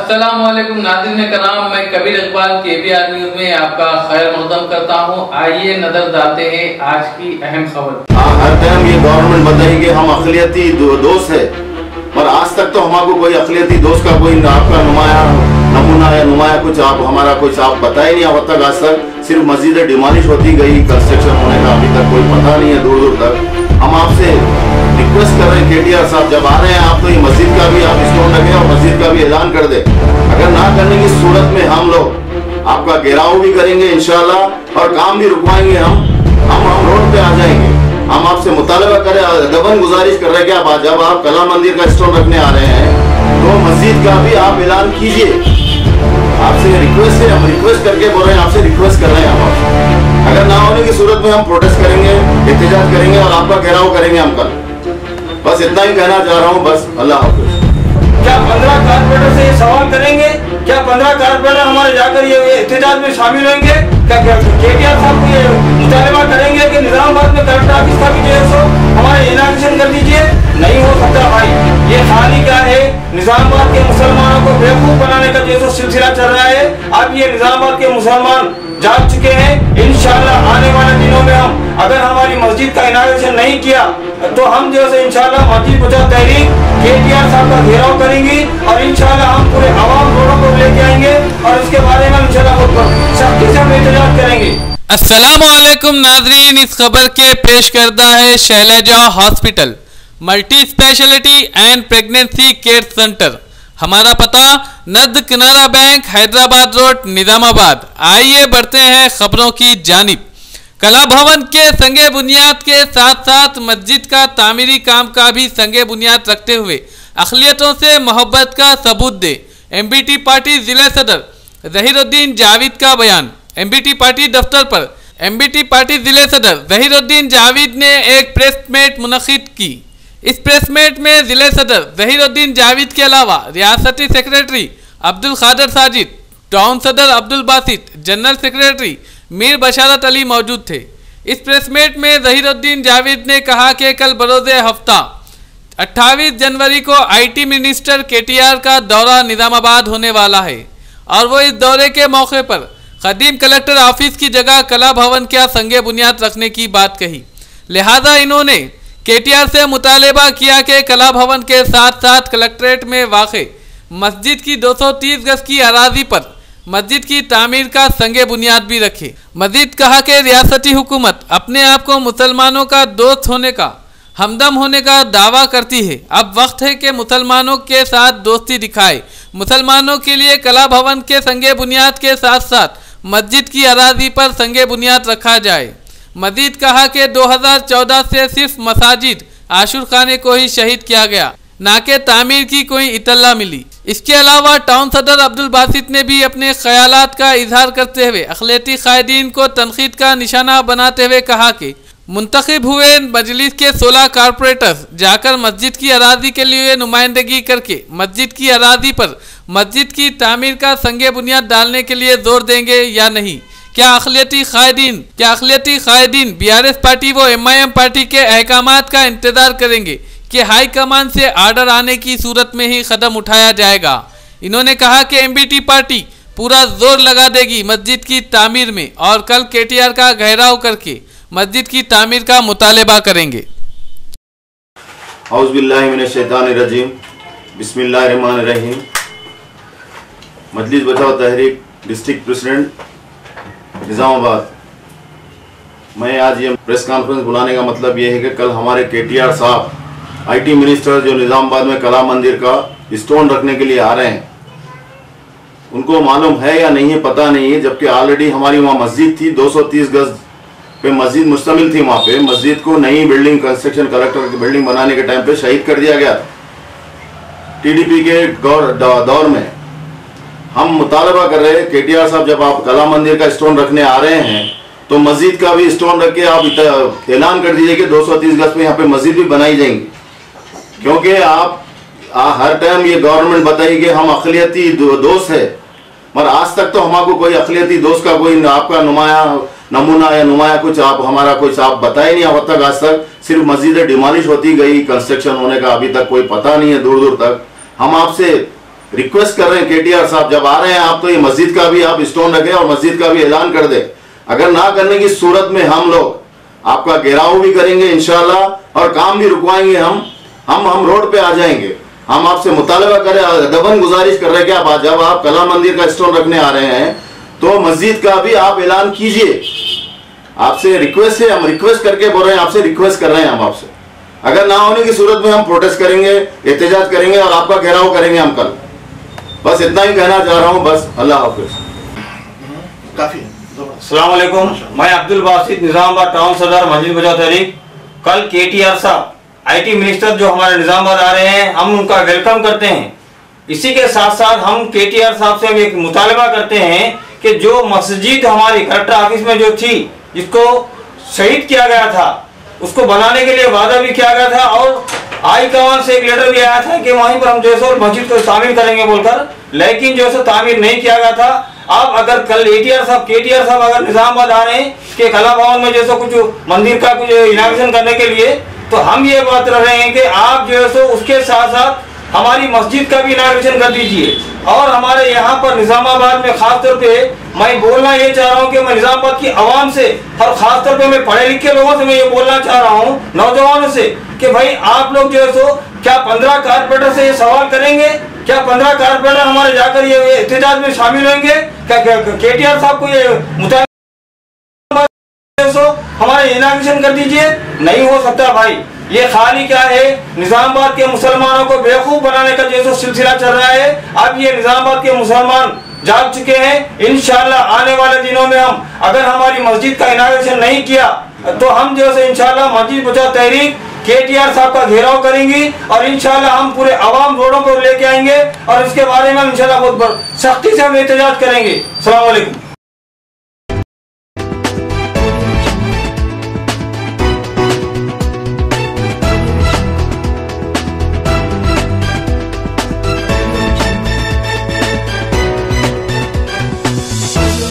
अस्सलाम वालेकुम नाज़रीन कराम, मैं कबीर इकबाल KBR न्यूज़ में आपका खैर मक़दम करता हूँ। आइए नजर डालते हैं आज की अहम खबर। हर टाइम ये गवर्नमेंट बताई कि हम अक़लियती दोस्त है, पर आज तक तो हमारे कोई अक़लियती दोस्त का कोई आपका नमूना या नुमाया कुछ आप हमारा कुछ आप बताए नहीं। अब तक आज तक सिर्फ मस्जिदें डिमोलिश होती गई, कंस्ट्रक्शन होने का अभी तक कोई पता नहीं है दूर दूर तक। हम आपसे रिक्वेस्ट कर रहे हैं KTR साहब, जब आ रहे हैं आप तो ये मस्जिद का भी आप स्टोन रखें और मस्जिद का भी ऐलान कर दे। अगर ना करने की सूरत में हम लोग आपका घेराव भी करेंगे इंशाल्लाह और काम भी रुकवाएंगे। हम रोड पे आ जाएंगे। हम आपसे मुतालबा करें, अदबन गुजारिश कर रहे हैं कि आप जब आप कला मंदिर का स्टोन रखने आ रहे हैं तो मस्जिद का भी आप ऐलान कीजिए। आपसे रिक्वेस्ट है, हम रिक्वेस्ट करके बोल रहे हैं, आपसे रिक्वेस्ट कर रहे हैं हम। अगर ना होने की सूरत में हम प्रोटेस्ट करेंगे, एहतजाज करेंगे और आपका घेराव करेंगे हम कल। बस इतना ही कहना चाह रहा हूँ, बस। अल्लाह हाफ़िज़। क्या 15 कारपोरेटर से ये सवाल करेंगे? क्या 15 कारपोरेटर हमारे जाकर ये एहतजाज में शामिल होंगे? क्या KTR साहब को ये मुतालबा करेंगे कि निजामाबाद में कलेक्टर ऑफिस का भी जो है सो हमारे इनाग्रेशन कर दीजिए? नहीं हो सकता भाई। ये खाली क्या है, निजामाबाद के मुसलमानों को बेवकूफ बनाने का जो सिलसिला चल रहा है। अब ये निजामाबाद के मुसलमान जाग चुके हैं। इंशाल्लाह आने वाले दिनों में हम अगर हमारी मस्जिद का इनाग्रेशन नहीं किया तो हम जो है इंशाल्लाह मस्जिद बचाओ तहरीक KTR साहब का घेराव करेंगे और इंशाल्लाह हम पूरे आवाम रोडों को लेके आएंगे और इसके बारे में इंशाल्लाह सख्ती से हम एहतजाज करेंगे। अस्सलाम वालेकुम नाजरीन, इस खबर के पेश करदा है Shailja hospital multi speciality and pregnancy care centre. हमारा पता नद किनारा बैंक, हैदराबाद रोड, निजामाबाद। आइए बढ़ते हैं खबरों की जानिब। कला भवन के संगे बुनियाद के साथ साथ मस्जिद का तामीरी काम का भी संगे बुनियाद रखते हुए अक़लियतों से मोहब्बत का सबूत दे। MBT पार्टी जिला सदर ज़हीरुद्दीन जावेद का बयान। MBT पार्टी दफ्तर पर MBT पार्टी जिले सदर ज़हीरुद्दीन जावेद ने एक प्रेस मीट मुनक़िद की। इस प्रेस मीट में जिले सदर ज़हीरुद्दीन जावेद के अलावा रियासती सेक्रेटरी अब्दुल खादर साजिद, टाउन सदर अब्दुल बासित, जनरल सेक्रेटरी मीर बशारत अली मौजूद थे। इस प्रेस मीट में ज़हीरुद्दीन जावेद ने कहा कि कल बरोज़े हफ्ता 28 जनवरी को IT मिनिस्टर KTR का दौरा निज़ामाबाद होने वाला है और वो इस दौरे के मौके पर क़दीम कलेक्टर ऑफिस की जगह कला भवन का संगे बुनियाद रखने की बात कही। लिहाजा इन्होंने KTR से मुतालबा किया कि कला भवन के साथ साथ कलेक्ट्रेट में वाक़े मस्जिद की 230 गज की अराजी पर मस्जिद की तामीर का संगे बुनियाद भी रखे। मजीद कहा कि रियासती हुकूमत अपने आप को मुसलमानों का दोस्त होने का, हमदम होने का दावा करती है। अब वक्त है कि मुसलमानों के साथ दोस्ती दिखाए। मुसलमानों के लिए कला भवन के संगे बुनियाद के साथ साथ मस्जिद की अराजी पर संगे बुनियाद रखा जाए। मजीद कहा कि 2014 से सिर्फ मसाजिद आशुर खाने को ही शहीद किया गया, ना कि तामीर की कोई इतला मिली। इसके अलावा टाउन सदर अब्दुल बासित ने भी अपने ख्यालात का इजहार करते हुए अक़लियती कायदीन को तनकीद का निशाना बनाते हुए कहा कि मुंतखब हुए मजलिस के 16 कारपोरेटर्स जाकर मस्जिद की अराजी के लिए नुमाइंदगी करके मस्जिद की अराजी पर मस्जिद की तामीर का संगे बुनियाद डालने के लिए जोर देंगे या नहीं। क्या अक़लियती कायदीन BRS पार्टी व MIM पार्टी के अहकामात का इंतजार करेंगे कि हाई कमान से आर्डर आने की सूरत में ही कदम उठाया जाएगा। इन्होंने कहा कि MBT पार्टी पूरा जोर लगा देगी मस्जिद की तामीर में और कल KTR का घेराव करके मस्जिद की तामीर का मुतालबा करेंगे। औज़ु बिल्लाहि मिनश शैतानिर रजीम, बिस्मिल्लाहिर रहमानिर रहीम। मजलिस बचाओ तहरीक डिस्ट्रिक्ट प्रेसिडेंट निज़ामाबाद। मैं आज ये प्रेस कॉन्फ्रेंस बुलाने का मतलब ये है कि कल हमारे KTR साहब IT मिनिस्टर जो निज़ामाबाद में कला मंदिर का स्टोन रखने के लिए आ रहे हैं, उनको मालूम है या नहीं है पता नहीं है, जबकि ऑलरेडी हमारी वहाँ मस्जिद थी, 230 गज पे मस्जिद मुश्तमिल थी। वहाँ पे मस्जिद को नई बिल्डिंग कंस्ट्रक्शन कलेक्टर की बिल्डिंग बनाने के टाइम पे शहीद कर दिया गया TDP के दौर में। हम मुतालबा कर रहे हैं KTR साहब, जब आप कला मंदिर का स्टोन रखने आ रहे हैं तो मस्जिद का भी स्टोन रख के आप ऐलान कर दीजिए कि 230 गज पे यहाँ पे मस्जिद भी बनाई जाएंगी। क्योंकि आप हर टाइम ये गवर्नमेंट बताई कि हम अक़लियती दोस्त है, पर आज तक तो हमारे कोई अक़लियती दोस्त का कोई आपका नमूना या नुमाया कुछ आप हमारा कुछ आप बताए नहीं। अब तक आज तक सिर्फ मस्जिदें डिमोलिश होती गई, कंस्ट्रक्शन होने का अभी तक कोई पता नहीं है दूर दूर तक। हम आपसे रिक्वेस्ट कर रहे हैं केटीआर साहब, जब आ रहे हैं आप तो ये मस्जिद का भी आप स्टोन रखें और मस्जिद का भी ऐलान कर दे। अगर ना करने की सूरत में हम लोग आपका घेराव भी करेंगे इंशाल्लाह और काम भी रुकवाएंगे। हम रोड पे आ जाएंगे। हम आपसे मुतालबा करें, अदबन गुजारिश कर रहे हैं कि आप जब आप कला मंदिर का स्टोन रखने आ रहे हैं तो मस्जिद का भी आप ऐलान कीजिए। आपसे रिक्वेस्ट है, हम रिक्वेस्ट करके बोल रहे हैं, आपसे रिक्वेस्ट कर रहे हैं हम आपसे। अगर ना होने की सूरत में हम प्रोटेस्ट करेंगे, एहतजाज करेंगे और आपका घेराव करेंगे हम कल। बस इतना ही कहना चाह रहा हूँ। बस अल्लाह हाफिज। काफी। अस्सलाम वालेकुम, मैं अब्दुल बासित निजामाबाद टाउन सदर मस्जिद बचाओ तहरीक। कल केटीआर साहब आईटी मिनिस्टर जो हमारे निजामाबाद आ रहे हैं, हम उनका वेलकम करते हैं। इसी के साथ साथ हम केटीआर साहब से एक मुतालबा करते हैं कि जो मस्जिद हमारी कलेक्टर ऑफिस में जो थी, जिसको शहीद किया गया था, उसको बनाने के लिए वादा भी किया गया था और हाई कमान से एक लेटर भी आया था कि वहीं पर हम जो है मस्जिद को शामिल करेंगे बोलकर, लेकिन जो है तामीर नहीं किया गया था। आप अगर कल केटीआर साहब अगर निजामाबाद आ रहे हैं कि कला भवन में जैसे कुछ मंदिर का कुछ इनाग्रेशन करने के लिए, तो हम ये बात कर रहे हैं कि आप जो है उसके साथ साथ हमारी मस्जिद का भी इनाग्रेशन कर दीजिए। और हमारे यहाँ पर निजामाबाद में खास तौर पे मैं बोलना ये चाह रहा हूँ कि मैं निजामाबाद की आवाम से और खास तौर पे मैं पढ़े लिखे लोगों से मैं ये बोलना चाह रहा हूँ, नौजवानों से, कि भाई आप लोग जो है क्या 15 कारपोरेटर से ये सवाल करेंगे? क्या 15 कारपोरेटर हमारे जाकर ये एहतजाज में शामिल होंगे? क्या केटीआर साहब को ये मुताबिक हमारे इनाग्रेशन कर दीजिए? नहीं हो सकता भाई। ये खाली क्या है, निजामाबाद के मुसलमानों को बेवकूफ बनाने का जो सिलसिला चल रहा है। अब ये निजामाबाद के मुसलमान जाग चुके हैं। इंशाल्लाह आने वाले दिनों में हम अगर हमारी मस्जिद का इनाग्रेशन नहीं किया तो हम जो है इंशाल्लाह मस्जिद बचाओ तहरीक केटीआर साहब का घेराव करेंगी और इंशाल्लाह हम पूरे अवाम रोडों पर लेके आएंगे और इसके बारे में इंशाल्लाह बहुत सख्ती से हम एहतजाज करेंगे। अस्सलाम वालेकुम।